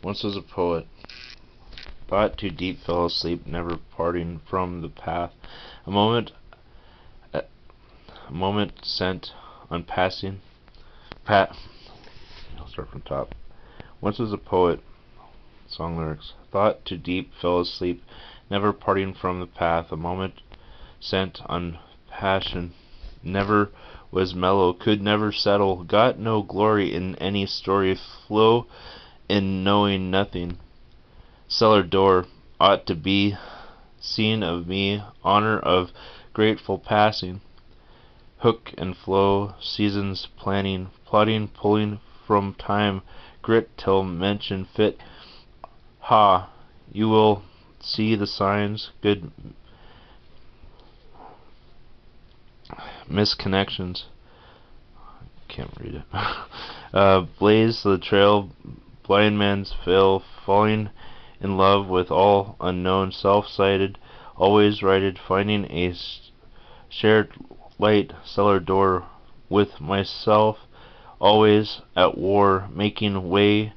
Once was a poet, thought too deep, fell asleep, never parting from the path. A moment, a moment sent on passing. I'll start from top. Once was a poet. Song lyrics. Thought too deep, fell asleep, never parting from the path. A moment sent on passion, never was mellow, could never settle. Got no glory in any story, flow in knowing nothing. Cellar door ought to be seen of me, honor of grateful passing. Hook and flow, seasons planning, plotting, pulling from time, grit till mention fit. Ha! You will see the signs, good misconnections. Can't read it. Blaze the trail, blind man's veil, falling in love with all unknown, self-sighted, always righted, finding a shared light, cellar door with myself, always at war, making way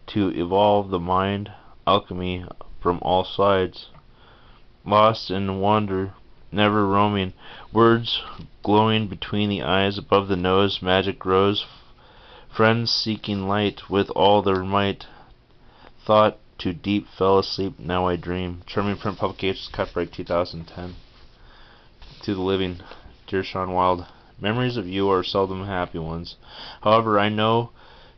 to evolve the mind, alchemy from all sides, lost in wonder, never roaming, words glowing between the eyes, above the nose, magic grows, friends seeking light with all their might, thought too deep, fell asleep, now I dream. Charming Print Publications, copyright 2010. To the living, dear Sean Wilde, memories of you are seldom happy ones. However, I know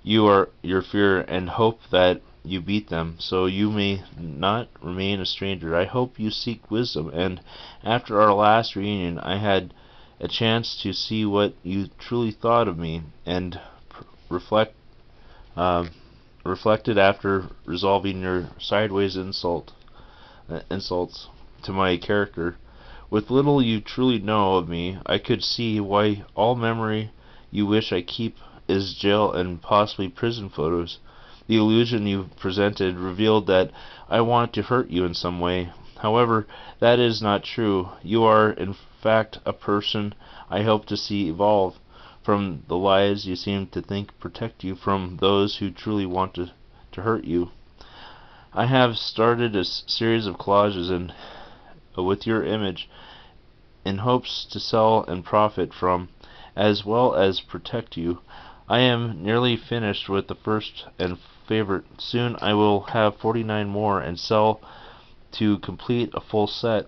you are your fear and hope that you beat them, so you may not remain a stranger. I hope you seek wisdom, and after our last reunion I had a chance to see what you truly thought of me, and reflected after resolving your sideways insults to my character. With little you truly know of me, I could see why all memory you wish I keep is jail and possibly prison photos. The illusion you presented revealed that I want to hurt you in some way. However, that is not true. You are, in fact, a person I hope to see evolve from the lies you seem to think protect you from those who truly want to hurt you. I have started a series of collages with your image in hopes to sell and profit from, as well as protect you. I am nearly finished with the first and favorite. Soon I will have 49 more and sell to complete a full set,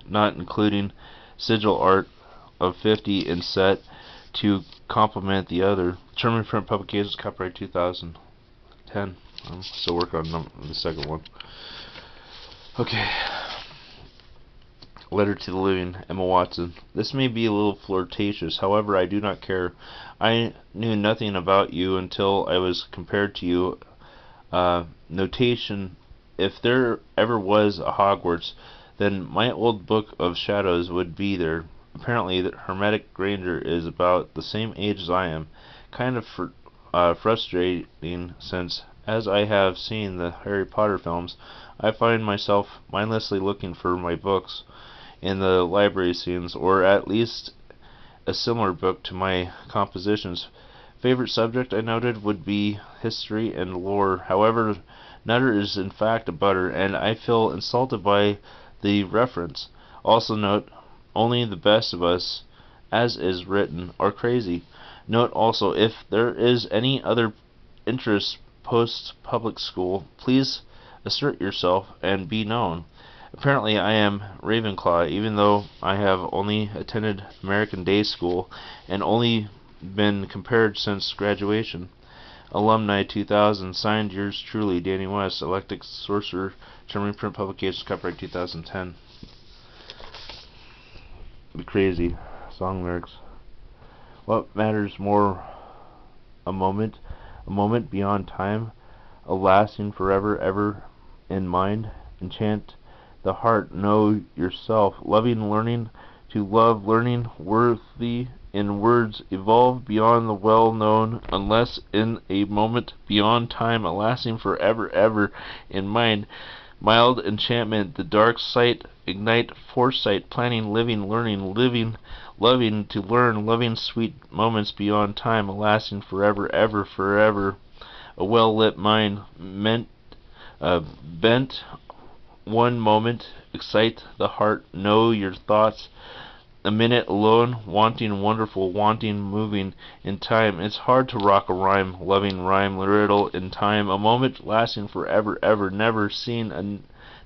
not including sigil art of 50 in set to complement the other. German Print Publications, copyright 2010. I'm still working on the second one. Okay. Letter to the Living, Emma Watson. This may be a little flirtatious, however I do not care. I knew nothing about you until I was compared to you. Notation: if there ever was a Hogwarts, then my old book of shadows would be there. Apparently, the Hermetic Granger is about the same age as I am. Kind of frustrating, since, as I have seen the Harry Potter films, I find myself mindlessly looking for my books in the library scenes, or at least a similar book to my compositions. Favorite subject, I noted, would be history and lore. However, Nutter is in fact a butter, and I feel insulted by the reference. Also note, only the best of us, as is written, are crazy. Note also, if there is any other interest post-public school, please assert yourself and be known. Apparently I am Ravenclaw, even though I have only attended American Day School and only been compared since graduation. Alumni 2000, signed yours truly, Danny West, Electric Sorcerer, German Print Publications, copyright 2010. Be crazy. Song lyrics. What matters more? A moment beyond time, a lasting forever, ever in mind. Enchant the heart, know yourself, loving, learning to love, learning, worthy in words, evolve beyond the well-known, unless in a moment beyond time, a lasting forever, ever in mind. Mild enchantment, the dark sight, ignite foresight, planning, living, learning, living, loving to learn, loving sweet moments beyond time, a lasting forever, ever, forever. A well-lit mind bent one moment, excite the heart, know your thoughts. A minute alone, wanting wonderful, wanting moving in time. It's hard to rock a rhyme, loving rhyme, riddle in time. A moment lasting forever, ever, never seen a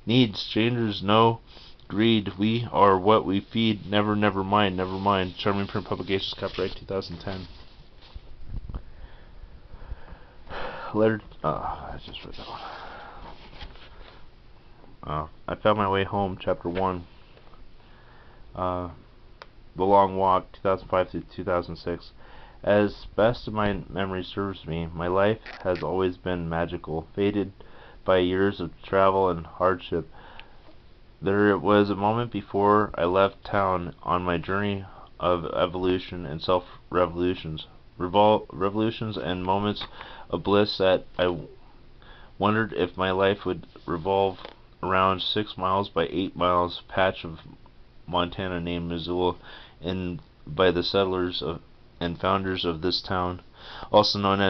need. Strangers know greed. We are what we feed. Never, never mind, never mind. Charming Print Publications, copyright 2010. Letter. I just read that one. I found my way home. Chapter 1. The Long Walk, 2005 through 2006. As best of my memory serves me, my life has always been magical, faded by years of travel and hardship. There was a moment before I left town on my journey of evolution and self-revolutions, revolutions and moments of bliss that I wondered if my life would revolve around 6 miles by 8 miles patch of Montana named Missoula, and by the settlers and founders of this town, also known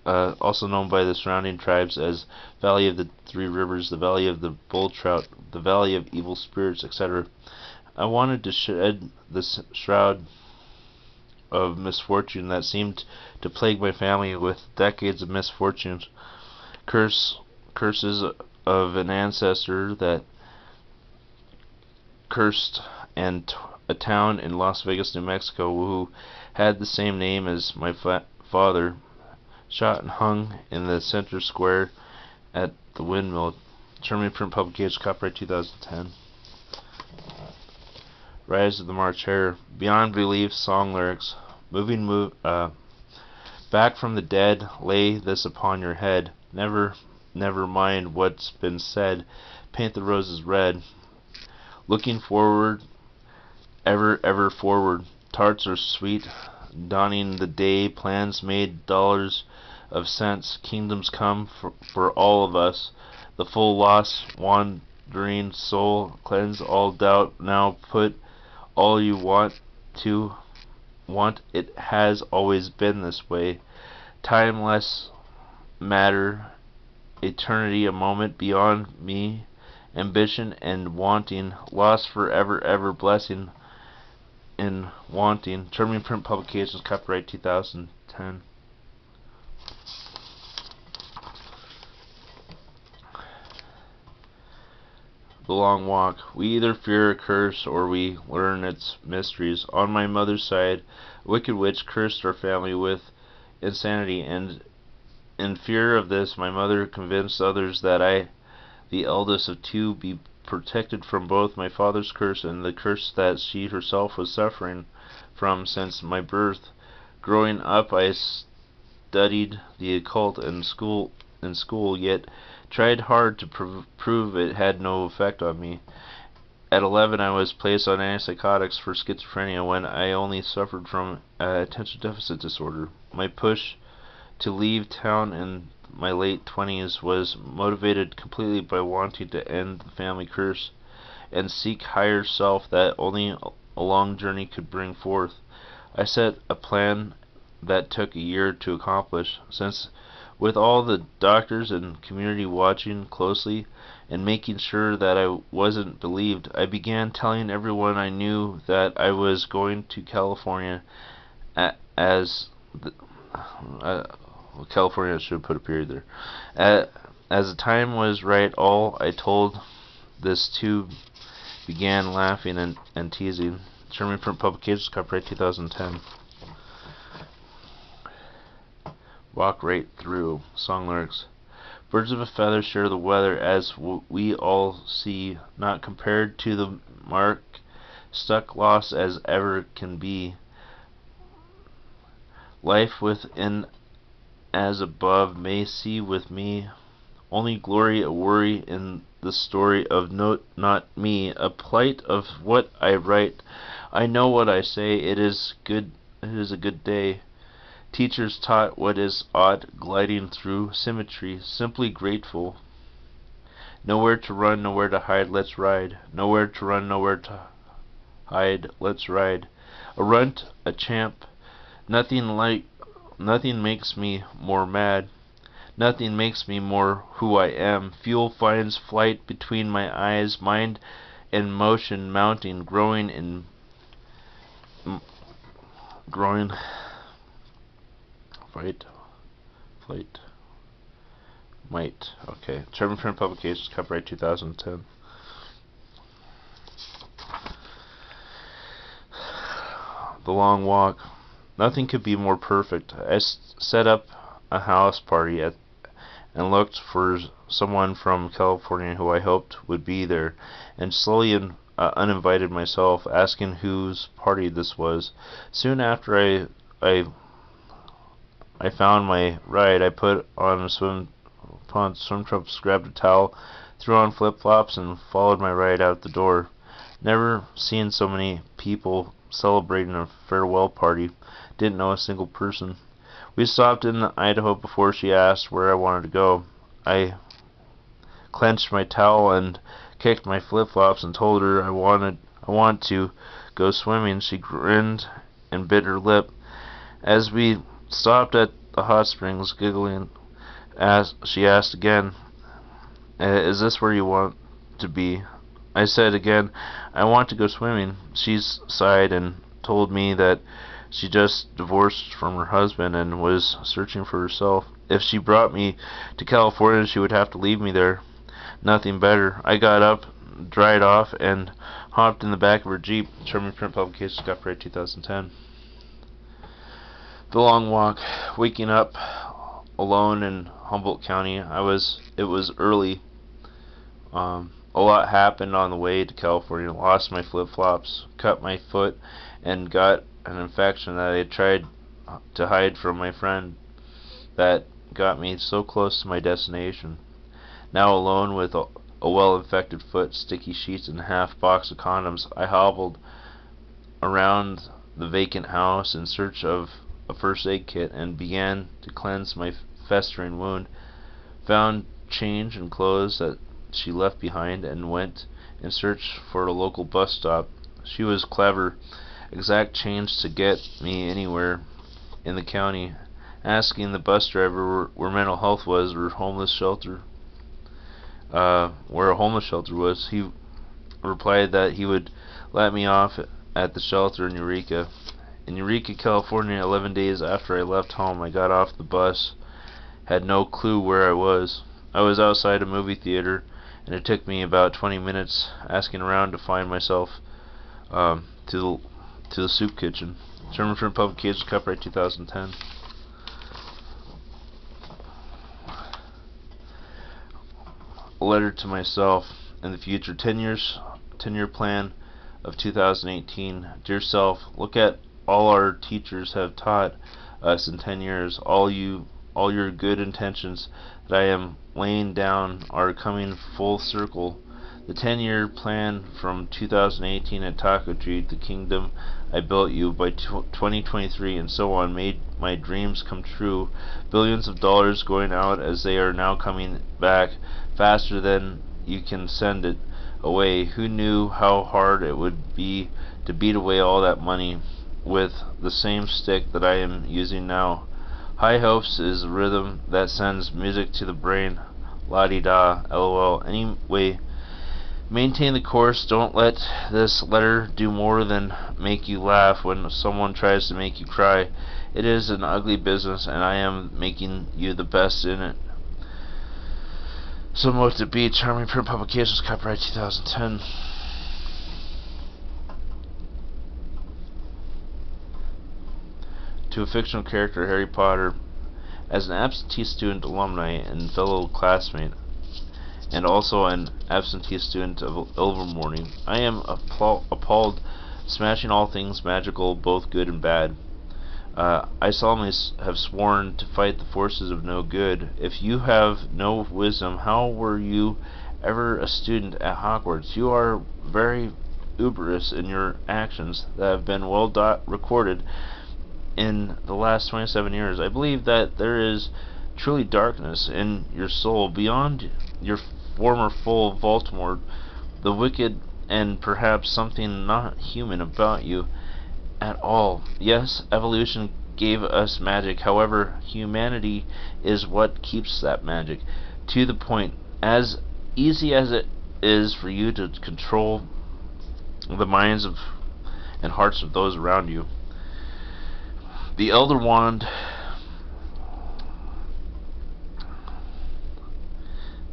by the surrounding tribes as Valley of the Three Rivers, the Valley of the Bull Trout, the Valley of Evil Spirits, etc. I wanted to shed this shroud of misfortune that seemed to plague my family with decades of misfortunes, curses of an ancestor that cursed a town in Las Vegas, New Mexico, who had the same name as my father, shot and hung in the center square at the windmill. German Print Publications, copyright 2010. Rise of the March Hare, Beyond Belief, song lyrics. Back from the dead, lay this upon your head. Never mind what's been said. Paint the roses red. Looking forward, ever forward. Tarts are sweet, dawning the day. Plans made, dollars of cents. Kingdoms come for all of us. The full loss, wandering soul. Cleanse all doubt. Now put all you want. It has always been this way. Timeless matter. Eternity, a moment beyond me. Ambition and wanting, lost forever, ever blessing in wanting. German Print Publications, copyright 2010. The Long Walk. We either fear a curse or we learn its mysteries. On my mother's side, a wicked witch cursed our family with insanity, and in fear of this, my mother convinced others that I, the eldest of two, be protected from both my father's curse and the curse that she herself was suffering from since my birth. Growing up, I studied the occult in school, yet tried hard to prove it had no effect on me. At 11, I was placed on antipsychotics for schizophrenia when I only suffered from attention deficit disorder. My push to leave town in my late 20s was motivated completely by wanting to end the family curse and seek higher self that only a long journey could bring forth. I set a plan that took a year to accomplish, since with all the doctors and community watching closely and making sure that I wasn't believed, I began telling everyone I knew that I was going to California as California, should put a period there. As the time was right, all I told this to began laughing and teasing. German Print Publications, copyright 2010. Walk right through. Song lyrics. Birds of a feather share the weather, as we all see, not compared to the mark, stuck lost as ever can be. Life within as above may see with me, only glory a worry in the story of not me, a plight of what I write. I know what I say, it is a good day. Teachers taught what is odd, gliding through symmetry, simply grateful. Nowhere to run, nowhere to hide, let's ride. Nowhere to run, nowhere to hide, let's ride. A runt, a champ, nothing makes me more mad. Nothing makes me more who I am. Fuel finds flight between my eyes, mind and motion mounting, growing, fight, flight, might. Okay. German print publications, copyright 2010. The Long Walk. Nothing could be more perfect. I set up a house party and looked for someone from California who I hoped would be there, and slowly uninvited myself, asking whose party this was. Soon after I found my ride, I put on swim trunks, grabbed a towel, threw on flip-flops, and followed my ride out the door. Never seen so many people celebrating a farewell party. Didn't know a single person. We stopped in Idaho before she asked where I wanted to go. I clenched my towel and kicked my flip-flops and told her I want to go swimming. She grinned and bit her lip. As we stopped at the hot springs, giggling, she asked again, "Is this where you want to be?" I said again, "I want to go swimming." She sighed and told me that she just divorced from her husband and was searching for herself. If she brought me to California, she would have to leave me there. Nothing better. I got up, dried off, and hopped in the back of her Jeep. German print publications, copyright 2010. The Long Walk. Waking up alone in Humboldt County. It was early. A lot happened on the way to California. Lost my flip-flops, cut my foot, and got an infection that I had tried to hide from my friend that got me so close to my destination. Now alone with a well-infected foot, sticky sheets, and a half box of condoms, I hobbled around the vacant house in search of a first aid kit and began to cleanse my festering wound. Found change and clothes that she left behind and went in search for a local bus stop. She was clever. Exact change to get me anywhere in the county. Asking the bus driver where mental health was or homeless shelter, where a homeless shelter was, he replied that he would let me off at the shelter in Eureka. In Eureka, California, 11 days after I left home, I got off the bus. Had no clue where I was. I was outside a movie theater, and it took me about 20 minutes asking around to find myself to the soup kitchen. German print publications, copyright 2010. A letter to myself in the future. 10-year plan of 2018. Dear self, look at all our teachers have taught us in 10 years. All your good intentions that I am laying down are coming full circle. The 10-year plan from 2018 at Taco Treat, the kingdom I built you, by 2023 and so on, made my dreams come true. Billions of dollars going out as they are now coming back faster than you can send it away. Who knew how hard it would be to beat away all that money with the same stick that I am using now? High hopes is a rhythm that sends music to the brain. La-di-da, lol. Anyway, maintain the course. Don't let this letter do more than make you laugh when someone tries to make you cry. It is an ugly business, and I am making you the best in it. Somewhat to be. Charming print publications, copyright 2010. To a fictional character, Harry Potter. As an absentee student, alumni, and fellow classmate, and also an absentee student of Ilvermorny, I am appalled, smashing all things magical, both good and bad. I solemnly have sworn to fight the forces of no good. If you have no wisdom, how were you ever a student at Hogwarts? You are very uberous in your actions that have been well recorded in the last 27 years. I believe that there is truly darkness in your soul beyond your former full Baltimore, the wicked, and perhaps something not human about you at all. Yes, evolution gave us magic. However, humanity is what keeps that magic. To the point, as easy as it is for you to control the minds of and hearts of those around you, the Elder Wand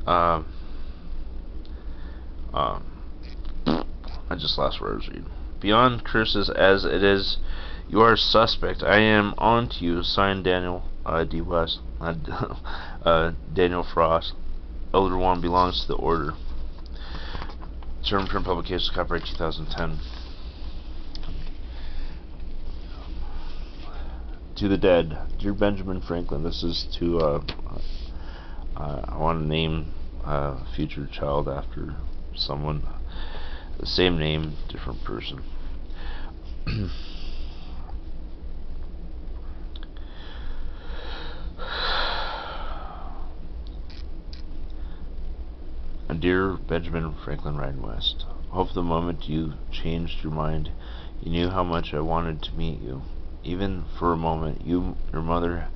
uh, uh, I just lost where I was reading. Beyond curses as it is, you are suspect. I am on to you. Signed, Daniel D. West. Daniel Frost. Elder Wand belongs to the Order. Term print publication, copyright 2010. To the Dead. Dear Benjamin Franklin, this is to, I want to name a future child after someone. The same name, different person. Dear Benjamin Franklin Ryan West, hope the moment you changed your mind, you knew how much I wanted to meet you. Even for a moment, your mother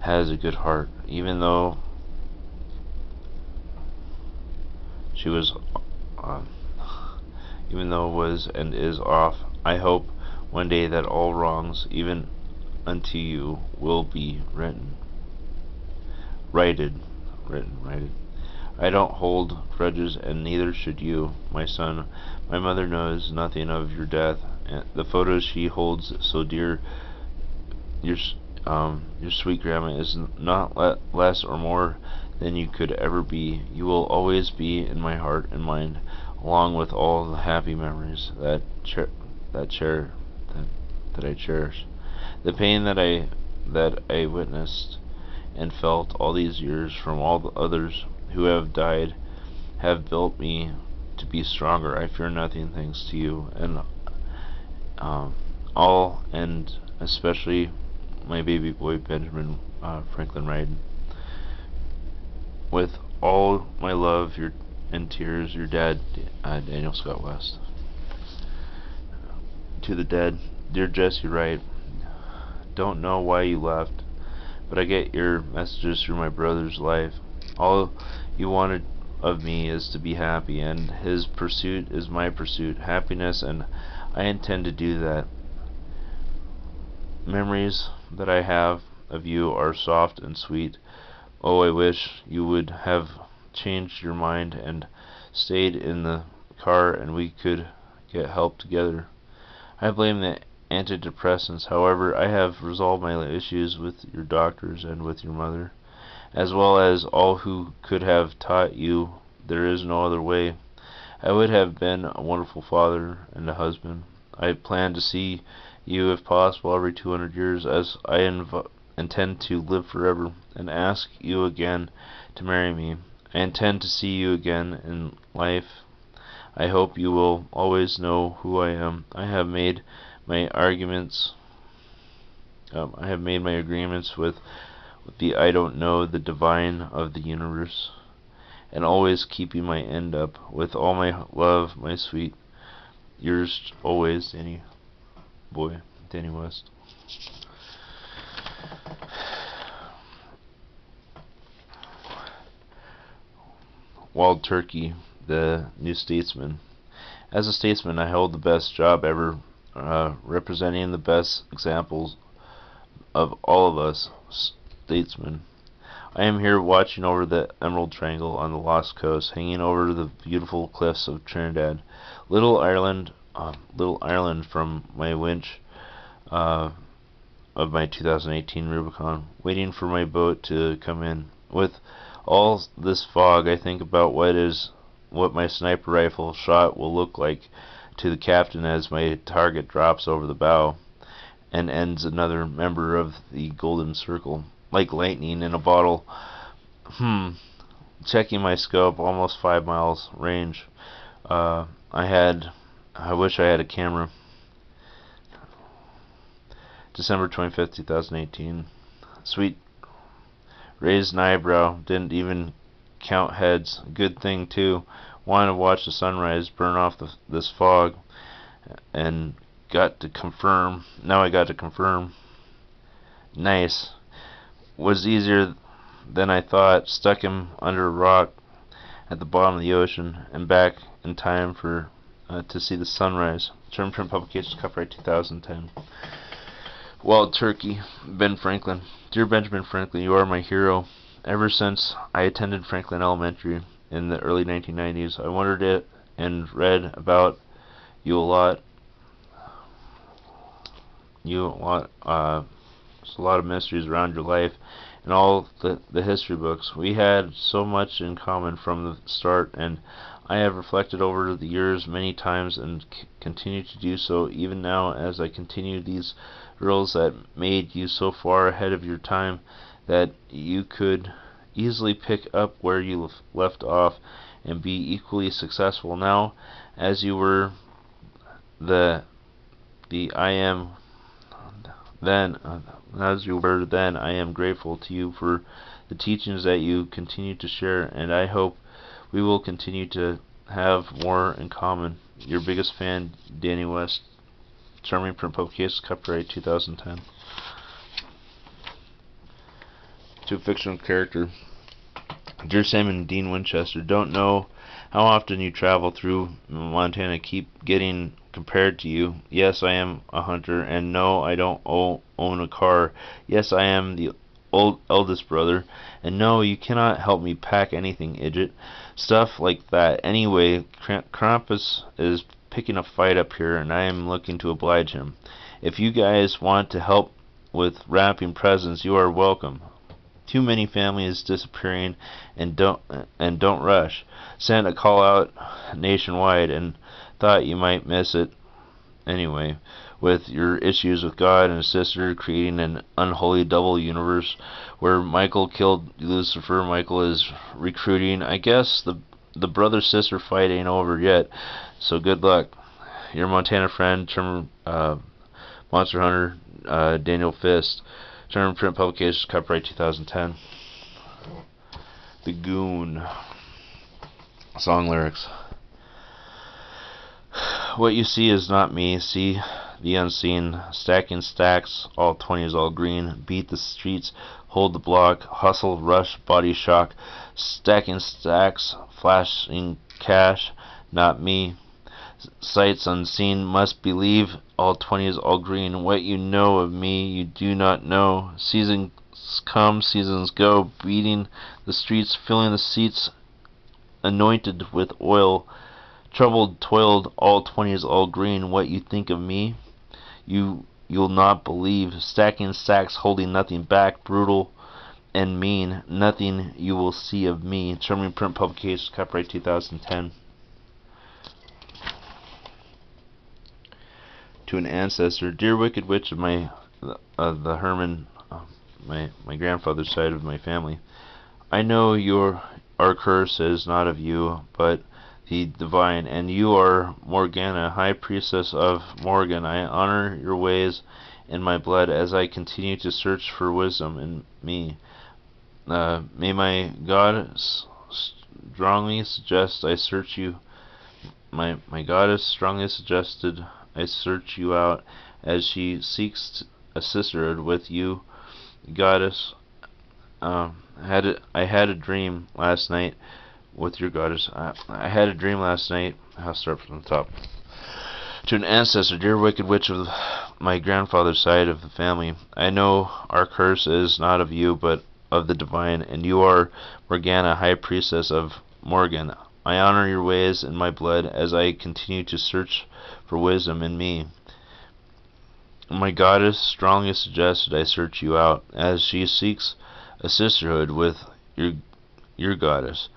has a good heart, even though she was, was and is off. I hope one day that all wrongs, even unto you, will be righted. I don't hold grudges, and neither should you, my son. My mother knows nothing of your death. The photos she holds so dear, your sweet grandma, is not less or more than you could ever be. You will always be in my heart and mind, along with all the happy memories that I cherish. The pain that I witnessed and felt all these years from all the others who have died have built me to be stronger. I fear nothing thanks to you and all, and especially my baby boy Benjamin Franklin Ryden. With all my love and tears, your dad, Daniel Scott West. To the Dead. Dear Jesse Wright, don't know why you left, but I get your messages through my brother's life. All you wanted of me is to be happy, and his pursuit is my pursuit, happiness, and I intend to do that. Memories that I have of you are soft and sweet. Oh, I wish you would have changed your mind and stayed in the car and we could get help together. I blame the antidepressants. However, I have resolved my issues with your doctors and with your mother, as well as all who could have taught you there is no other way. I would have been a wonderful father and a husband. I plan to see you, if possible, every 200 years, as I intend to live forever, and ask you again to marry me. I intend to see you again in life. I hope you will always know who I am. I have made my agreements with the I don't know, the divine of the universe, and always keeping my end up. With all my love, my sweet, yours always, Danny West. Wild Turkey, the New Statesman. As a statesman, I hold the best job ever, representing the best examples of all of us statesmen. I am here watching over the Emerald Triangle on the Lost Coast, hanging over the beautiful cliffs of Trinidad, little Ireland from my winch of my 2018 Rubicon, waiting for my boat to come in. With all this fog, I think about what my sniper rifle shot will look like to the captain as my target drops over the bow and ends another member of the Golden Circle, like lightning in a bottle. Checking my scope, almost 5 miles range. I wish I had a camera. December 25th, 2018. Sweet. Raised an eyebrow. Didn't even count heads. Good thing, too. Wanted to watch the sunrise burn off this fog. And got to confirm. Now I got to confirm. Nice. Was easier than I thought. Stuck him under a rock at the bottom of the ocean and back in time for to see the sunrise. Term Print Publications, copyright 2010. Wild Turkey, Ben Franklin. Dear Benjamin Franklin, you are my hero. Ever since I attended Franklin Elementary in the early 1990s, I wondered it and read about you a lot. There's a lot of mysteries around your life and all the history books. We had so much in common from the start, and I have reflected over the years many times and continue to do so even now as I continue these rules that made you so far ahead of your time that you could easily pick up where you left off and be equally successful now as you were the I am then as you were then. I am grateful to you for the teachings that you continue to share, and I hope we will continue to have more in common. Your biggest fan, Danny West. Charming Print Publications, copyright 2010. To a fictional character. Dear Sam and Dean Winchester, don't know how often you travel through Montana. Keep getting compared to you. Yes, I am a hunter, and no, I don't own a car. Yes, I am the eldest brother, and no, you cannot help me pack anything, idiot. Stuff like that. Anyway, Krampus is picking a fight up here, and I am looking to oblige him. If you guys want to help with wrapping presents, you are welcome. Too many families disappearing, and don't rush. Sent a call out nationwide and thought you might miss it anyway. With your issues with God and his sister creating an unholy double universe where Michael killed Lucifer, Michael is recruiting. I guess the brother sister fight ain't over yet. So good luck. Your Montana friend, Monster Hunter, Daniel Fist. Term Print Publications, copyright 2010. The Goon. Song lyrics. What you see is not me. See the unseen. Stacking stacks, all 20s, all green. Beat the streets, hold the block. Hustle, rush, body shock. Stacking stacks, flashing cash, not me. Sights unseen, must believe, all 20s, all green. What you know of me, you do not know. Seasons come, seasons go, beating the streets, filling the seats, anointed with oil. Troubled, toiled, all 20s, all green. What you think of me, you'll not believe. Stacking stacks, holding nothing back, brutal and mean. Nothing you will see of me. Charming Print Publications, copyright 2010. To an ancestor, dear wicked witch of the Herman, my grandfather's side of my family, I know our curse is not of you, but the divine, and you are Morgana, high priestess of Morgan. I honor your ways in my blood as I continue to search for wisdom in me. May my goddess strongly suggest I search you. My goddess strongly suggested I search you out as she seeks a sisterhood with you, goddess. I had a dream last night with your goddess. I had a dream last night. I'll start from the top. To an ancestor, dear wicked witch of my grandfather's side of the family, I know our curse is not of you, but of the divine, and you are Morgana, high priestess of Morgan. I honor your ways in my blood as I continue to search for wisdom in me. My goddess strongly suggested I search you out as she seeks a sisterhood with your goddess.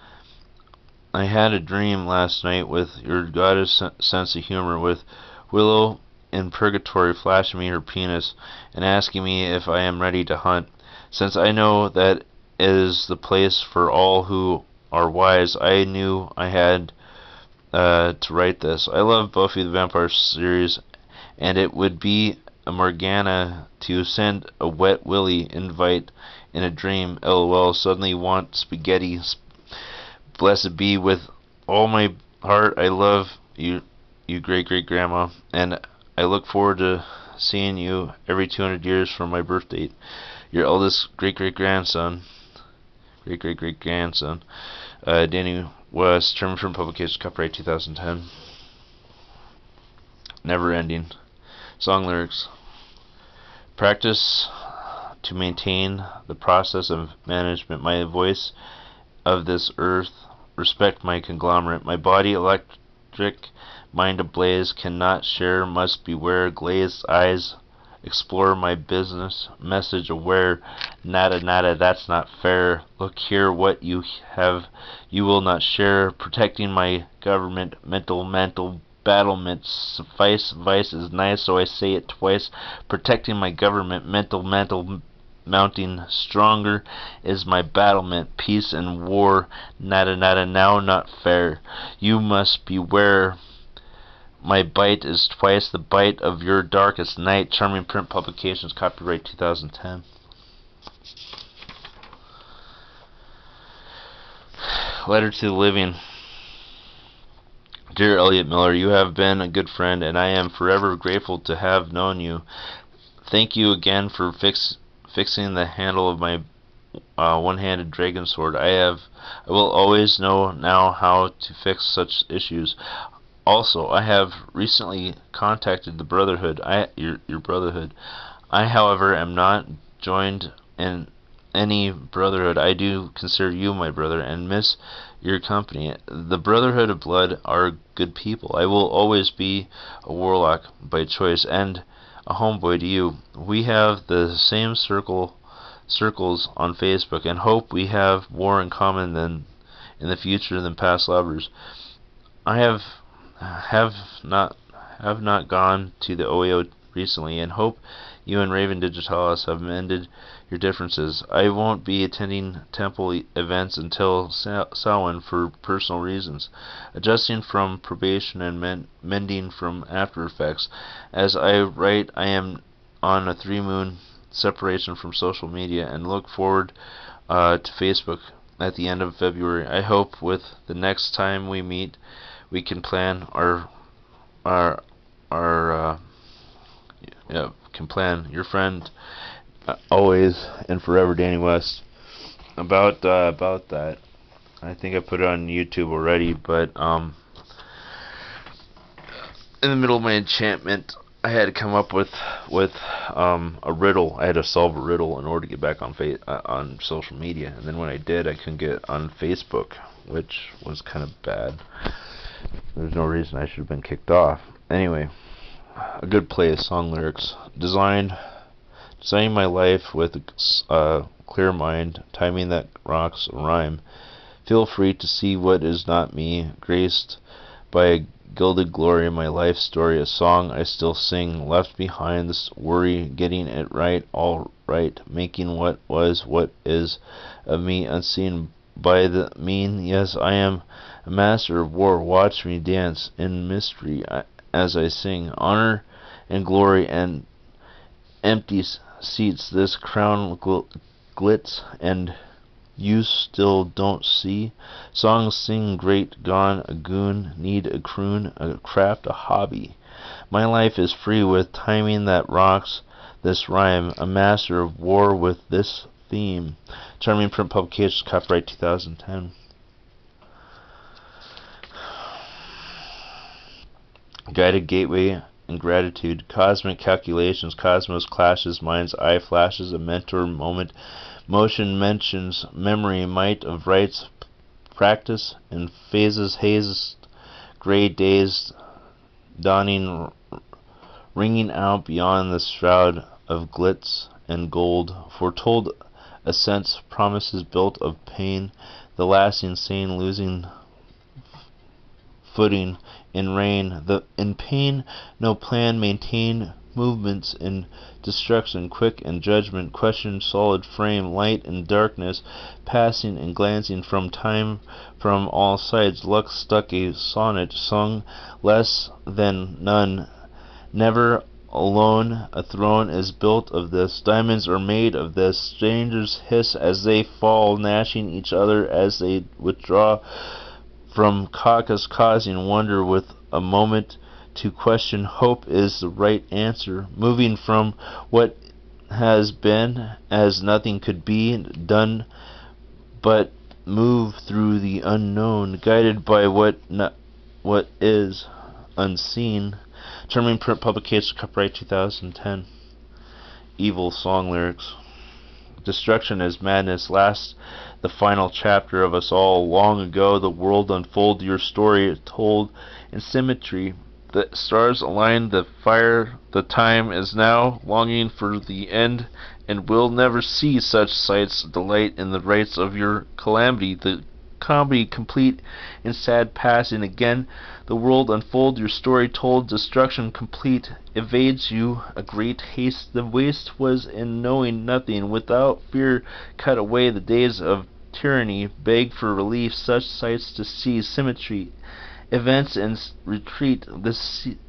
I had a dream last night with your goddess' sense of humor, with Willow in purgatory flashing me her penis and asking me if I am ready to hunt. Since I know that is the place for all who are wise, I knew I had to write this. I love Buffy the Vampire series, and it would be a Morgana to send a wet willy invite in a dream. LOL. Suddenly want spaghetti. Blessed be with all my heart. I love you, great great grandma, and I look forward to seeing you every 200 years from my birth date. Your eldest great-great-grandson, Danny West, Term from Publication, copyright 2010. Never ending. Song lyrics. Practice to maintain the process of management. My voice of this earth. Respect my conglomerate. My body electric. Mind ablaze. Cannot share. Must beware. Glazed eyes. Explore my business. Message aware. Nada nada. That's not fair. Look here. What you have you will not share. Protecting my government. Mental battlements suffice. Vice is nice, so I say it twice. Protecting my government. Mental mounting stronger is my battlement. Peace and war. Nada nada. Now not fair. You must beware. My bite is twice the bite of your darkest night. Charming Print Publications, copyright 2010. Letter to the Living. Dear Elliot Miller, you have been a good friend, and I am forever grateful to have known you. Thank you again for fixing the handle of my one-handed dragon sword. I will always know now how to fix such issues. Also, I have recently contacted the Brotherhood, your Brotherhood. I, however, am not joined in any Brotherhood. I do consider you my brother and miss your company. The Brotherhood of Blood are good people. I will always be a Warlock by choice and a homeboy to you. We have the same circles on Facebook and hope we have more in common than in the future than past lovers. I have not gone to the OEO recently and hope you and Raven Digitalis have mended your differences. I won't be attending temple events until Samhain for personal reasons, adjusting from probation and mending from after effects. As I write, I am on a 3-moon separation from social media and look forward to Facebook at the end of February. I hope with the next time we meet we can plan your friend always and forever, Danny West. About that, I think I put it on YouTube already, but in the middle of my enchantment I had to come up with a riddle. I had to solve a riddle in order to get back on social media, and then when I did, I couldn't get on Facebook, which was kind of bad. There's no reason I should have been kicked off. Anyway, a good play of song lyrics. Designing my life with a clear mind, timing that rocks a rhyme. Feel free to see what is not me, graced by a gilded glory, my life story, a song I still sing, left behind this worry, getting it right, all right, making what was, what is of me, unseen by the mean. Yes, I am a master of war. Watch me dance in mystery as I sing. Honor and glory and empty seats. This crown glitz and you still don't see. Songs sing great, gone a goon. Need a croon, a craft, a hobby. My life is free with timing that rocks this rhyme. A master of war with this theme. Charming Print Publications, copyright 2010. Guided gateway and gratitude. Cosmic calculations. Cosmos clashes. Mind's eye flashes. A mentor moment. Motion mentions memory. Might of rights. Practice in phases. Hazes. Gray days. Dawning. Ringing out beyond the shroud of glitz and gold. Foretold ascents. Promises built of pain. The lasting sane losing footing in rain. In pain no plan. Maintain movements in destruction. Quick in judgment. Question solid frame. Light in darkness. Passing and glancing from time from all sides. Luck stuck a sonnet sung less than none. Never alone. A throne is built of this. Diamonds are made of this. Strangers hiss as they fall, gnashing each other as they withdraw from caucus, causing wonder with a moment to question hope is the right answer. Moving from what has been as nothing could be done but move through the unknown, guided by what is unseen. Charming print publication, copyright 2010. Evil song lyrics. Destruction is madness. Last, the final chapter of us all. Long ago, the world unfolded. Your story told in symmetry. The stars align the fire. The time is now, longing for the end, and will never see such sights. Delight in the rights of your calamity. The comedy complete in sad passing. Again, the world unfold. Your story told. Destruction complete. Evades you. A great haste. The waste was in knowing nothing. Without fear, cut away the days of tyranny. Beg for relief. Such sights to see. Symmetry. Events in retreat. The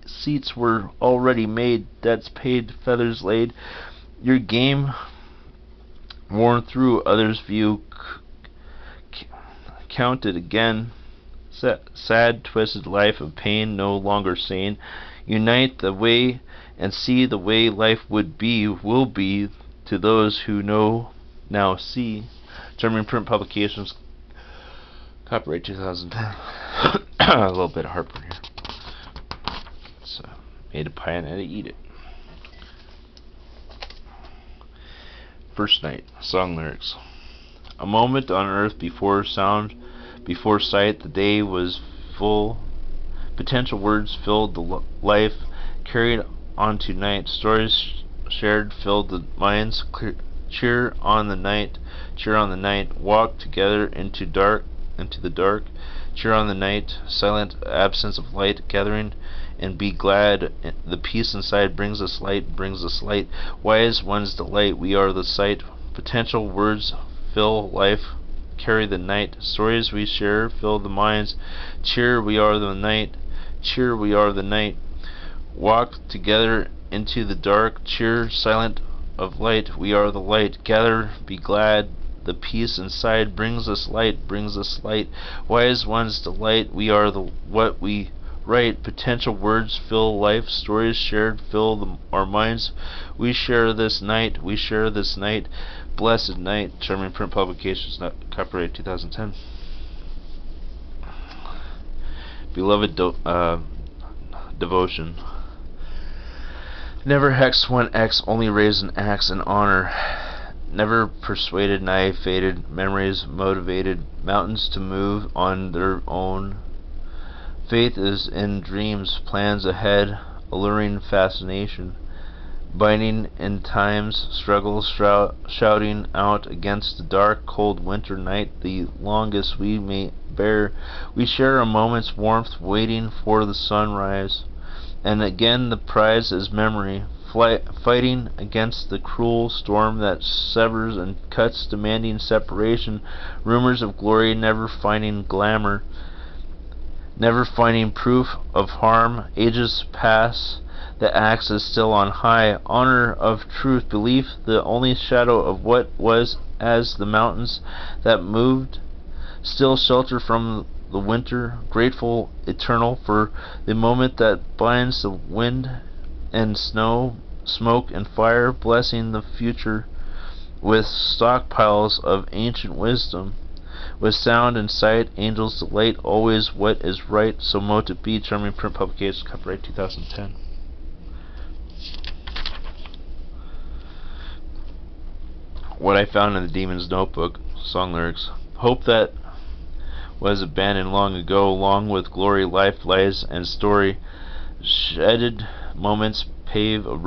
seats were already made. Debts paid. Feathers laid. Your game worn through. Others' view counted again. Sad, twisted life of pain, no longer sane. Unite the way and see the way life would be, will be, to those who know now see. German print publications, copyright 2010. A little bit of heartburn here. So, made a pie and had to eat it. First night, song lyrics. A moment on earth before sound, before sight, the day was full. Potential words filled the life, carried on to night. Stories shared filled the minds. Cheer on the night, cheer on the night. Walk together into the dark. Cheer on the night. Silent absence of light, gathering and be glad. The peace inside brings us light, brings us light. Wise one's delight, we are the sight. Potential words fill life, carry the night. Stories we share fill the minds. Cheer, we are the night. Cheer, we are the night. Walk together into the dark. Cheer, silent of light, we are the light. Gather, be glad. The peace inside brings us light, brings us light. Wise one's delight, we are the what we write. Potential words fill life. Stories shared fill our minds. We share this night, we share this night. Blessed night. Charming print publications, copyright 2010. Beloved devotion. Never hex one X, only raise an axe in honor. Never persuaded, naive, faded, memories motivated, mountains to move on their own. Faith is in dreams, plans ahead, alluring fascination. Binding in time's struggles, shouting out against the dark, cold winter night, the longest we may bear. We share a moment's warmth, waiting for the sunrise. And again the prize is memory, fighting against the cruel storm that severs and cuts, demanding separation. Rumors of glory, never finding glamour, never finding proof of harm. Ages pass, the axe is still on high. Honor of truth, belief, the only shadow of what was, as the mountains that moved still shelter from the winter, grateful, eternal, for the moment that binds the wind and snow, smoke and fire, blessing the future with stockpiles of ancient wisdom. With sound and sight, angels delight, always what is right, so mote it be. Charming print publications, copyright 2010. What I found in the Demon's Notebook, song lyrics. Hope that was abandoned long ago, long with glory, life, lies, and story. Shedded moments pave a road.